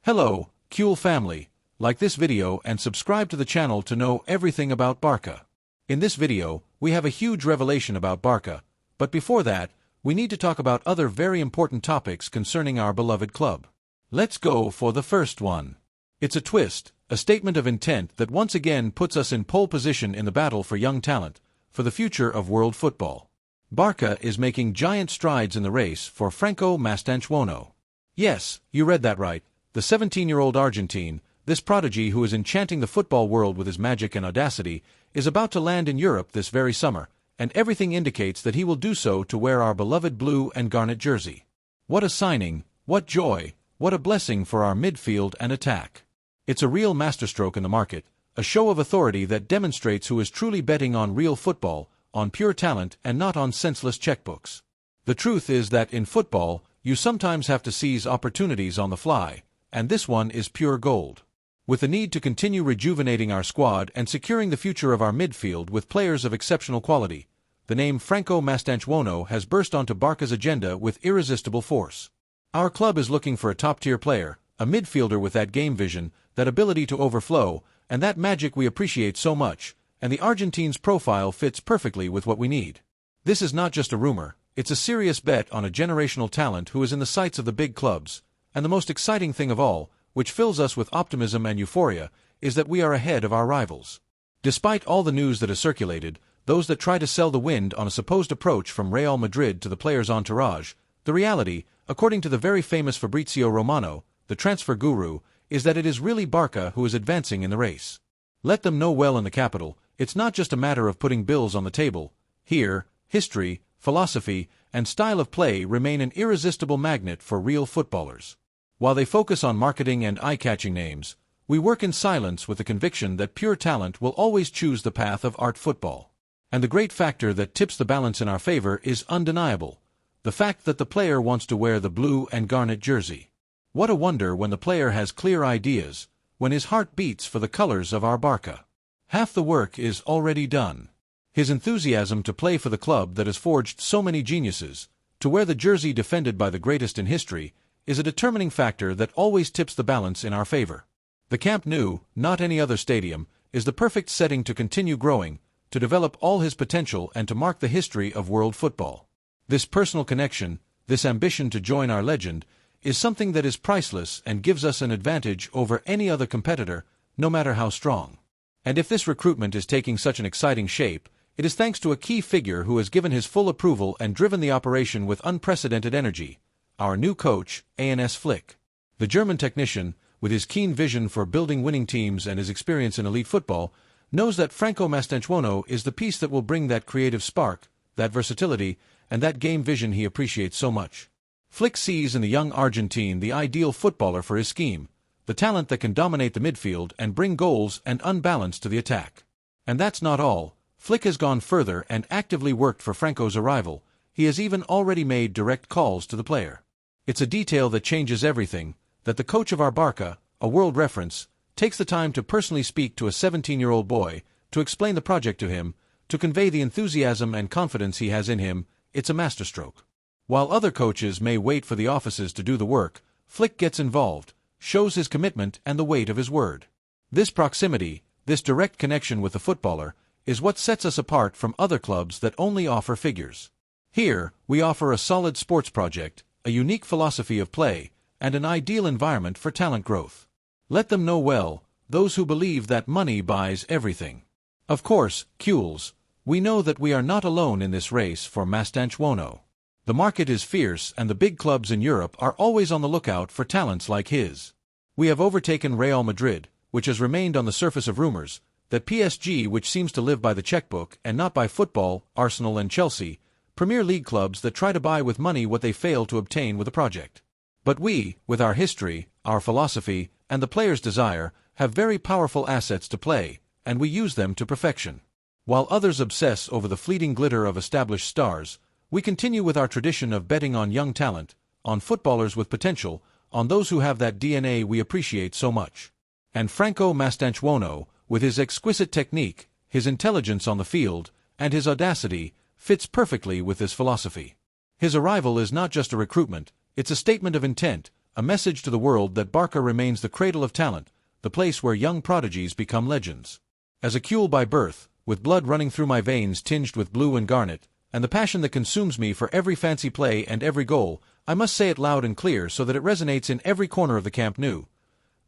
Hello, Cool family, like this video and subscribe to the channel to know everything about Barça. In this video, we have a huge revelation about Barça, but before that, we need to talk about other very important topics concerning our beloved club. Let's go for the first one. It's a twist, a statement of intent that once again puts us in pole position in the battle for young talent, for the future of world football. Barça is making giant strides in the race for Franco Mastenuano. Yes, you read that right. The 17-year-old Argentine, this prodigy who is enchanting the football world with his magic and audacity, is about to land in Europe this very summer, and everything indicates that he will do so to wear our beloved blue and garnet jersey. What a signing, what joy, what a blessing for our midfield and attack. It's a real masterstroke in the market, a show of authority that demonstrates who is truly betting on real football, on pure talent and not on senseless checkbooks. The truth is that in football, you sometimes have to seize opportunities on the fly, and this one is pure gold. With the need to continue rejuvenating our squad and securing the future of our midfield with players of exceptional quality, the name Franco Mastenuano has burst onto Barça's agenda with irresistible force. Our club is looking for a top-tier player, a midfielder with that game vision, that ability to overflow, and that magic we appreciate so much, and the Argentine's profile fits perfectly with what we need. This is not just a rumor, it's a serious bet on a generational talent who is in the sights of the big clubs, and the most exciting thing of all, which fills us with optimism and euphoria, is that we are ahead of our rivals. Despite all the news that is circulated, those that try to sell the wind on a supposed approach from Real Madrid to the player's entourage, the reality, according to the very famous Fabrizio Romano, the transfer guru, is that it is really Barça who is advancing in the race. Let them know well in the capital, it's not just a matter of putting bills on the table. Here, history, philosophy, and style of play remain an irresistible magnet for real footballers. While they focus on marketing and eye-catching names, we work in silence with the conviction that pure talent will always choose the path of art football. And the great factor that tips the balance in our favor is undeniable: the fact that the player wants to wear the blue and garnet jersey. What a wonder when the player has clear ideas, when his heart beats for the colors of our Barça. Half the work is already done. His enthusiasm to play for the club that has forged so many geniuses, to wear the jersey defended by the greatest in history, is a determining factor that always tips the balance in our favor. The Camp Nou, not any other stadium, is the perfect setting to continue growing, to develop all his potential and to mark the history of world football. This personal connection, this ambition to join our legend, is something that is priceless and gives us an advantage over any other competitor, no matter how strong. And if this recruitment is taking such an exciting shape, it is thanks to a key figure who has given his full approval and driven the operation with unprecedented energy: our new coach, Hans Flick. The German technician, with his keen vision for building winning teams and his experience in elite football, knows that Franco Mastenuano is the piece that will bring that creative spark, that versatility, and that game vision he appreciates so much. Flick sees in the young Argentine the ideal footballer for his scheme, the talent that can dominate the midfield and bring goals and unbalance to the attack. And that's not all. Flick has gone further and actively worked for Franco's arrival. He has even already made direct calls to the player. It's a detail that changes everything, that the coach of our Barça, a world reference, takes the time to personally speak to a 17-year-old boy, to explain the project to him, to convey the enthusiasm and confidence he has in him. It's a masterstroke. While other coaches may wait for the offices to do the work, Flick gets involved, shows his commitment and the weight of his word. This proximity, this direct connection with the footballer, is what sets us apart from other clubs that only offer figures. Here, we offer a solid sports project, a unique philosophy of play, and an ideal environment for talent growth. Let them know well, those who believe that money buys everything. Of course, Cules, we know that we are not alone in this race for Mastenuano. The market is fierce and the big clubs in Europe are always on the lookout for talents like his. We have overtaken Real Madrid, which has remained on the surface of rumors, that PSG, which seems to live by the checkbook and not by football, Arsenal and Chelsea, Premier League clubs that try to buy with money what they fail to obtain with a project. But we, with our history, our philosophy, and the player's desire, have very powerful assets to play, and we use them to perfection. While others obsess over the fleeting glitter of established stars, we continue with our tradition of betting on young talent, on footballers with potential, on those who have that DNA we appreciate so much. And Franco Mastenuano, with his exquisite technique, his intelligence on the field, and his audacity, fits perfectly with this philosophy. His arrival is not just a recruitment, it's a statement of intent, a message to the world that Barça remains the cradle of talent, the place where young prodigies become legends. As a Cule by birth, with blood running through my veins tinged with blue and garnet, and the passion that consumes me for every fancy play and every goal, I must say it loud and clear so that it resonates in every corner of the Camp Nou.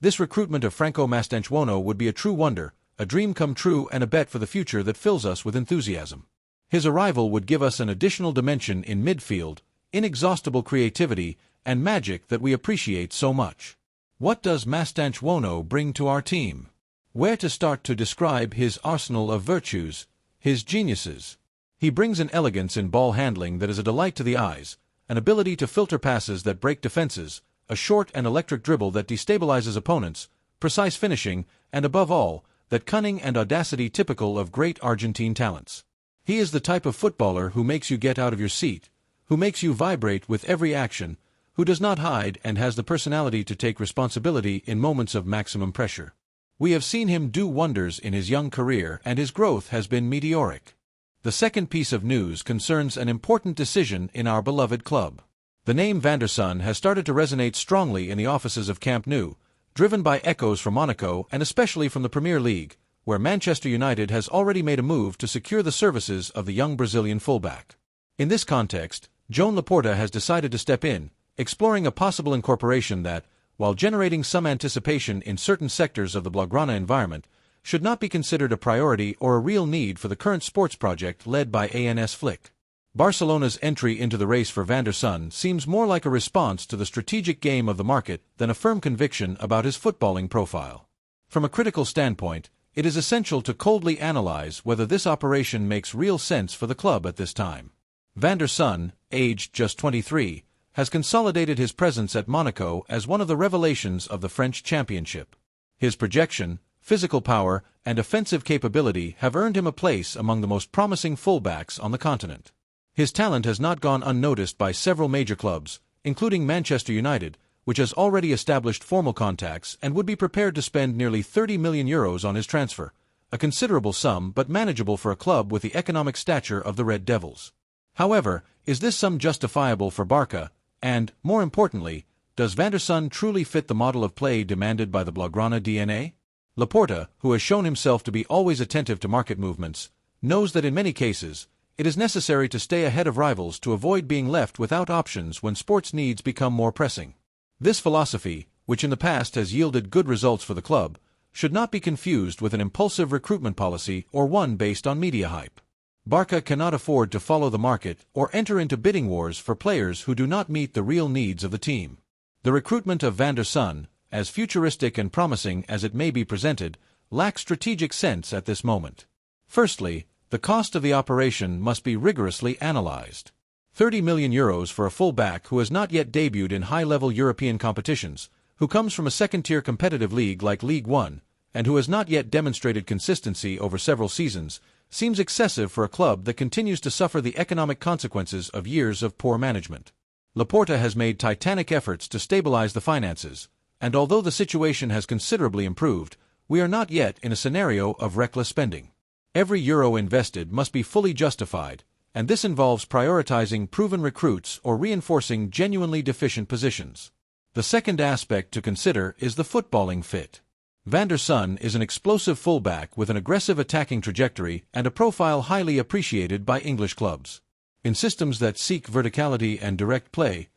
This recruitment of Franco Mastenuano would be a true wonder, a dream come true and a bet for the future that fills us with enthusiasm. His arrival would give us an additional dimension in midfield, inexhaustible creativity, and magic that we appreciate so much. What does Mastenuano bring to our team? Where to start to describe his arsenal of virtues, his geniuses? He brings an elegance in ball handling that is a delight to the eyes, an ability to filter passes that break defenses, a short and electric dribble that destabilizes opponents, precise finishing, and above all, that cunning and audacity typical of great Argentine talents. He is the type of footballer who makes you get out of your seat, who makes you vibrate with every action, who does not hide and has the personality to take responsibility in moments of maximum pressure. We have seen him do wonders in his young career and his growth has been meteoric. The second piece of news concerns an important decision in our beloved club. The name Vander has started to resonate strongly in the offices of Camp Nou, driven by echoes from Monaco and especially from the Premier League, where Manchester United has already made a move to secure the services of the young Brazilian fullback. In this context, Joan Laporta has decided to step in, exploring a possible incorporation that, while generating some anticipation in certain sectors of the Blaugrana environment, should not be considered a priority or a real need for the current sports project led by ANS Flick. Barcelona's entry into the race for Vander seems more like a response to the strategic game of the market than a firm conviction about his footballing profile. From a critical standpoint, it is essential to coldly analyze whether this operation makes real sense for the club at this time. Vander, aged just 23, has consolidated his presence at Monaco as one of the revelations of the French Championship. His projection, physical power, and offensive capability have earned him a place among the most promising fullbacks on the continent. His talent has not gone unnoticed by several major clubs, including Manchester United, which has already established formal contacts and would be prepared to spend nearly €30 million on his transfer, a considerable sum but manageable for a club with the economic stature of the Red Devils. However, is this sum justifiable for Barça, and, more importantly, does Vander truly fit the model of play demanded by the Blaugrana DNA? Laporta, who has shown himself to be always attentive to market movements, knows that in many cases, it is necessary to stay ahead of rivals to avoid being left without options when sports needs become more pressing. This philosophy, which in the past has yielded good results for the club, should not be confused with an impulsive recruitment policy or one based on media hype. Barça cannot afford to follow the market or enter into bidding wars for players who do not meet the real needs of the team. The recruitment of Vander, as futuristic and promising as it may be presented, lacks strategic sense at this moment. Firstly, the cost of the operation must be rigorously analyzed. €30 million for a full-back who has not yet debuted in high-level European competitions, who comes from a second-tier competitive league like League One, and who has not yet demonstrated consistency over several seasons, seems excessive for a club that continues to suffer the economic consequences of years of poor management. Laporta has made titanic efforts to stabilize the finances, and although the situation has considerably improved, we are not yet in a scenario of reckless spending. Every euro invested must be fully justified, and this involves prioritizing proven recruits or reinforcing genuinely deficient positions. The second aspect to consider is the footballing fit. Vander is an explosive fullback with an aggressive attacking trajectory and a profile highly appreciated by English clubs. In systems that seek verticality and direct play,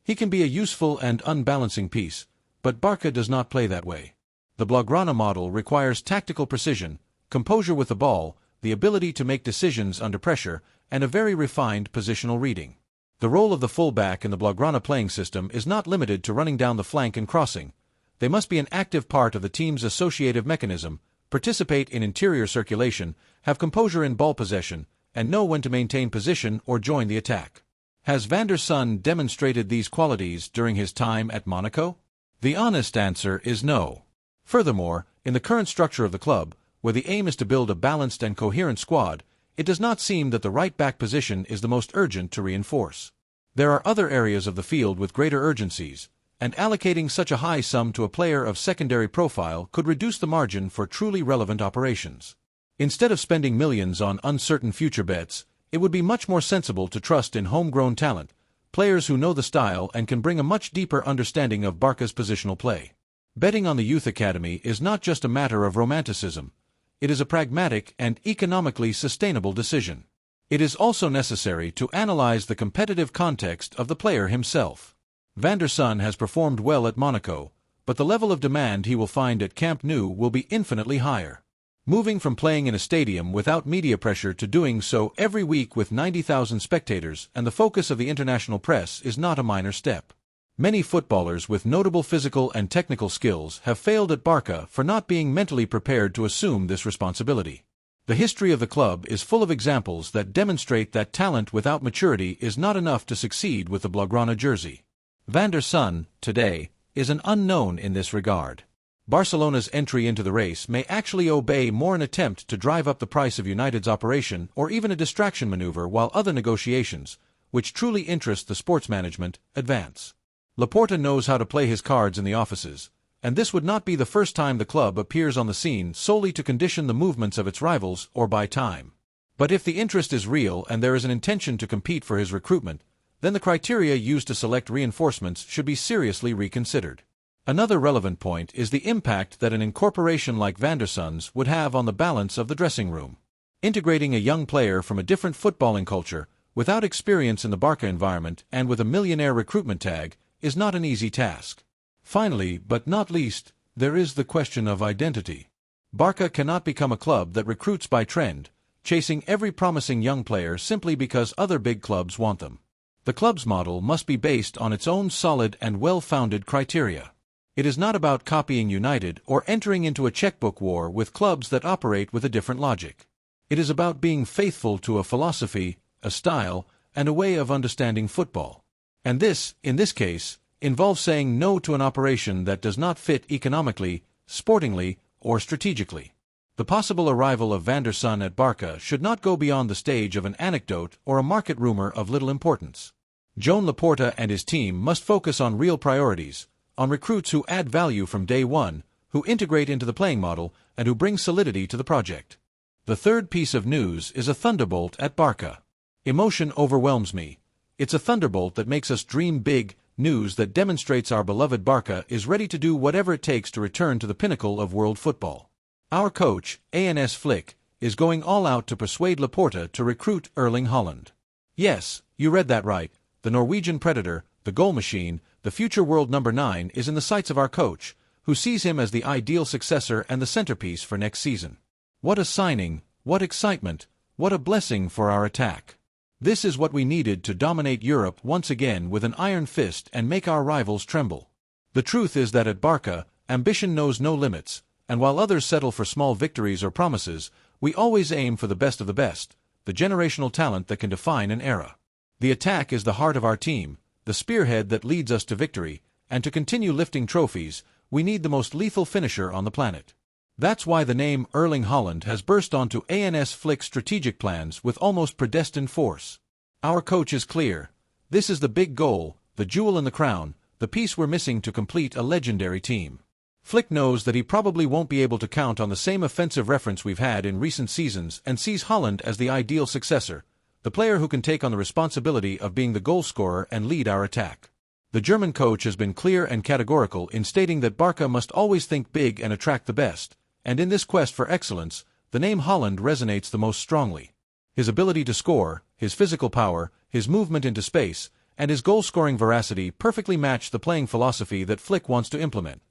he can be a useful and unbalancing piece, but Barça does not play that way. The Blaugrana model requires tactical precision, composure with the ball, the ability to make decisions under pressure, and a very refined positional reading. The role of the fullback in the Blaugrana playing system is not limited to running down the flank and crossing. They must be an active part of the team's associative mechanism, participate in interior circulation, have composure in ball possession, and know when to maintain position or join the attack. Has Vander demonstrated these qualities during his time at Monaco? The honest answer is no. Furthermore, in the current structure of the club, where the aim is to build a balanced and coherent squad, it does not seem that the right-back position is the most urgent to reinforce. There are other areas of the field with greater urgencies, and allocating such a high sum to a player of secondary profile could reduce the margin for truly relevant operations. Instead of spending millions on uncertain future bets, it would be much more sensible to trust in homegrown talent, players who know the style and can bring a much deeper understanding of Barca's positional play. Betting on the youth academy is not just a matter of romanticism. It is a pragmatic and economically sustainable decision. It is also necessary to analyze the competitive context of the player himself. Vander's son has performed well at Monaco, but the level of demand he will find at Camp Nou will be infinitely higher. Moving from playing in a stadium without media pressure to doing so every week with 90,000 spectators and the focus of the international press is not a minor step. Many footballers with notable physical and technical skills have failed at Barca for not being mentally prepared to assume this responsibility. The history of the club is full of examples that demonstrate that talent without maturity is not enough to succeed with the Blaugrana jersey. Vander's son, today, is an unknown in this regard. Barcelona's entry into the race may actually obey more an attempt to drive up the price of United's operation or even a distraction maneuver while other negotiations, which truly interest the sports management, advance. Laporta knows how to play his cards in the offices, and this would not be the first time the club appears on the scene solely to condition the movements of its rivals or buy time. But if the interest is real and there is an intention to compete for his recruitment, then the criteria used to select reinforcements should be seriously reconsidered. Another relevant point is the impact that an incorporation like Vander's son's would have on the balance of the dressing room. Integrating a young player from a different footballing culture, without experience in the Barca environment and with a millionaire recruitment tag, is not an easy task. Finally, but not least, there is the question of identity. Barca cannot become a club that recruits by trend, chasing every promising young player simply because other big clubs want them. The club's model must be based on its own solid and well-founded criteria. It is not about copying United or entering into a checkbook war with clubs that operate with a different logic. It is about being faithful to a philosophy, a style, and a way of understanding football. And this, in this case, involves saying no to an operation that does not fit economically, sportingly, or strategically. The possible arrival of Vander's son at Barca should not go beyond the stage of an anecdote or a market rumor of little importance. Joan Laporta and his team must focus on real priorities, on recruits who add value from day one, who integrate into the playing model, and who bring solidity to the project. The third piece of news is a thunderbolt at Barca. Emotion overwhelms me. It's a thunderbolt that makes us dream big, news that demonstrates our beloved Barca is ready to do whatever it takes to return to the pinnacle of world football. Our coach, Hans Flick, is going all out to persuade Laporta to recruit Erling Holland. Yes, you read that right. The Norwegian predator, the goal machine, the future world number 9 is in the sights of our coach, who sees him as the ideal successor and the centerpiece for next season. What a signing, what excitement, what a blessing for our attack. This is what we needed to dominate Europe once again with an iron fist and make our rivals tremble. The truth is that at Barca, ambition knows no limits, and while others settle for small victories or promises, we always aim for the best of the best, the generational talent that can define an era. The attack is the heart of our team, the spearhead that leads us to victory, and to continue lifting trophies, we need the most lethal finisher on the planet. That's why the name Erling Holland has burst onto Hans Flick's strategic plans with almost predestined force. Our coach is clear. This is the big goal, the jewel in the crown, the piece we're missing to complete a legendary team. Flick knows that he probably won't be able to count on the same offensive reference we've had in recent seasons and sees Holland as the ideal successor, the player who can take on the responsibility of being the goal scorer and lead our attack. The German coach has been clear and categorical in stating that Barca must always think big and attract the best, and in this quest for excellence, the name Holland resonates the most strongly. His ability to score, his physical power, his movement into space, and his goal-scoring veracity perfectly match the playing philosophy that Flick wants to implement.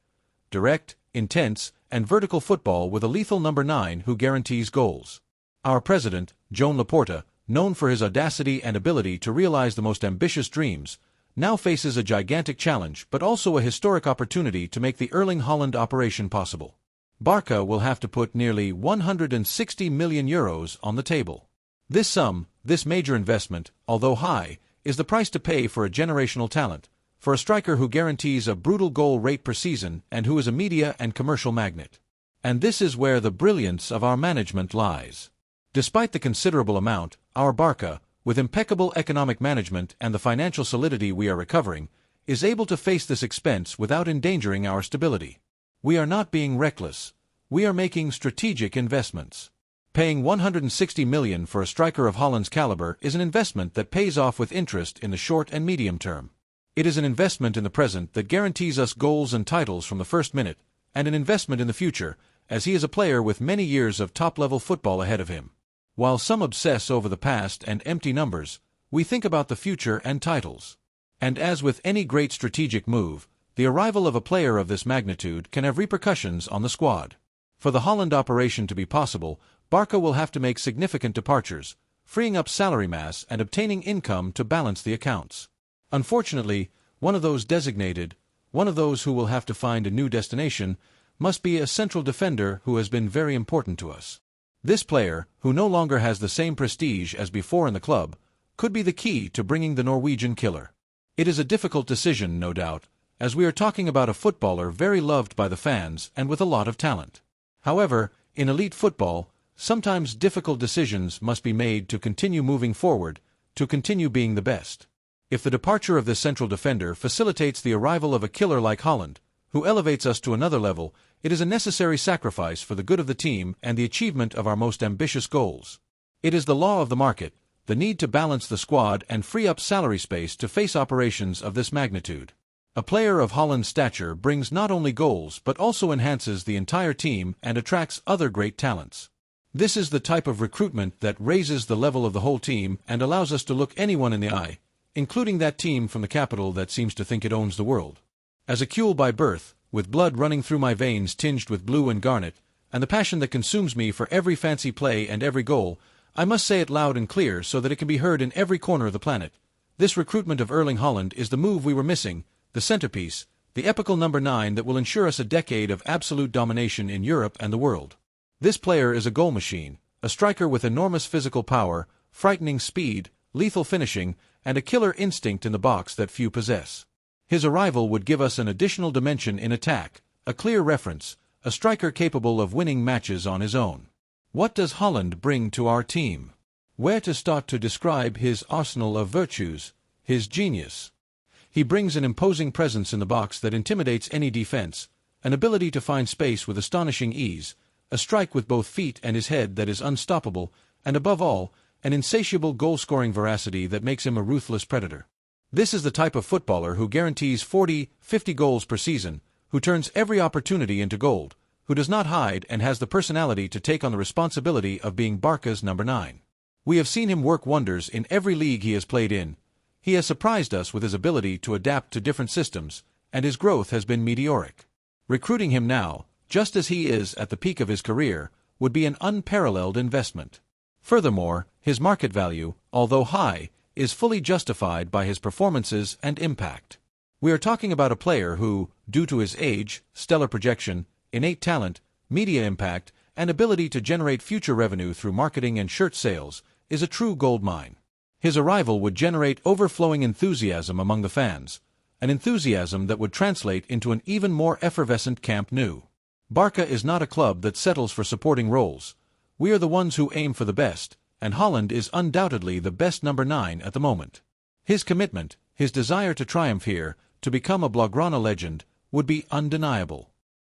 Direct, intense, and vertical football with a lethal number 9 who guarantees goals. Our president, Joan Laporta, known for his audacity and ability to realize the most ambitious dreams, now faces a gigantic challenge but also a historic opportunity to make the Erling Holland operation possible. Barca will have to put nearly €160 million on the table. This sum, this major investment, although high, is the price to pay for a generational talent, for a striker who guarantees a brutal goal rate per season and who is a media and commercial magnet. And this is where the brilliance of our management lies. Despite the considerable amount, our Barca, with impeccable economic management and the financial solidity we are recovering, is able to face this expense without endangering our stability. We are not being reckless. We are making strategic investments. Paying 160 million for a striker of Holland's caliber is an investment that pays off with interest in the short and medium term. It is an investment in the present that guarantees us goals and titles from the first minute, and an investment in the future, as he is a player with many years of top-level football ahead of him. While some obsess over the past and empty numbers, we think about the future and titles. And as with any great strategic move, the arrival of a player of this magnitude can have repercussions on the squad. For the Holland operation to be possible, Barça will have to make significant departures, freeing up salary mass and obtaining income to balance the accounts. Unfortunately, one of those who will have to find a new destination, must be a central defender who has been very important to us. This player, who no longer has the same prestige as before in the club, could be the key to bringing the Norwegian killer. It is a difficult decision, no doubt, as we are talking about a footballer very loved by the fans and with a lot of talent. However, in elite football, sometimes difficult decisions must be made to continue moving forward, to continue being the best. If the departure of this central defender facilitates the arrival of a killer like Holland, who elevates us to another level, it is a necessary sacrifice for the good of the team and the achievement of our most ambitious goals. It is the law of the market, the need to balance the squad and free up salary space to face operations of this magnitude. A player of Holland's stature brings not only goals but also enhances the entire team and attracts other great talents. This is the type of recruitment that raises the level of the whole team and allows us to look anyone in the eye, including that team from the capital that seems to think it owns the world. As a Cule by birth, with blood running through my veins tinged with blue and garnet, and the passion that consumes me for every fancy play and every goal, I must say it loud and clear so that it can be heard in every corner of the planet. This recruitment of Erling Holland is the move we were missing, the centerpiece, the epical number 9 that will ensure us a decade of absolute domination in Europe and the world. This player is a goal machine, a striker with enormous physical power, frightening speed, lethal finishing, and a killer instinct in the box that few possess. His arrival would give us an additional dimension in attack, a clear reference, a striker capable of winning matches on his own. What does Holland bring to our team? Where to start to describe his arsenal of virtues, his genius? He brings an imposing presence in the box that intimidates any defense, an ability to find space with astonishing ease, a strike with both feet and his head that is unstoppable, and above all, an insatiable goal-scoring veracity that makes him a ruthless predator. This is the type of footballer who guarantees 40-50 goals per season, who turns every opportunity into gold, who does not hide and has the personality to take on the responsibility of being Barca's number 9. We have seen him work wonders in every league he has played in. He has surprised us with his ability to adapt to different systems, and his growth has been meteoric. Recruiting him now, just as he is at the peak of his career, would be an unparalleled investment. Furthermore, his market value, although high, is fully justified by his performances and impact. We are talking about a player who, due to his age, stellar projection, innate talent, media impact, and ability to generate future revenue through marketing and shirt sales, is a true gold mine. His arrival would generate overflowing enthusiasm among the fans, an enthusiasm that would translate into an even more effervescent Camp Nou. Barca is not a club that settles for supporting roles. We are the ones who aim for the best, and Holland is undoubtedly the best number 9 at the moment. His commitment, his desire to triumph here, to become a Blaugrana legend, would be undeniable.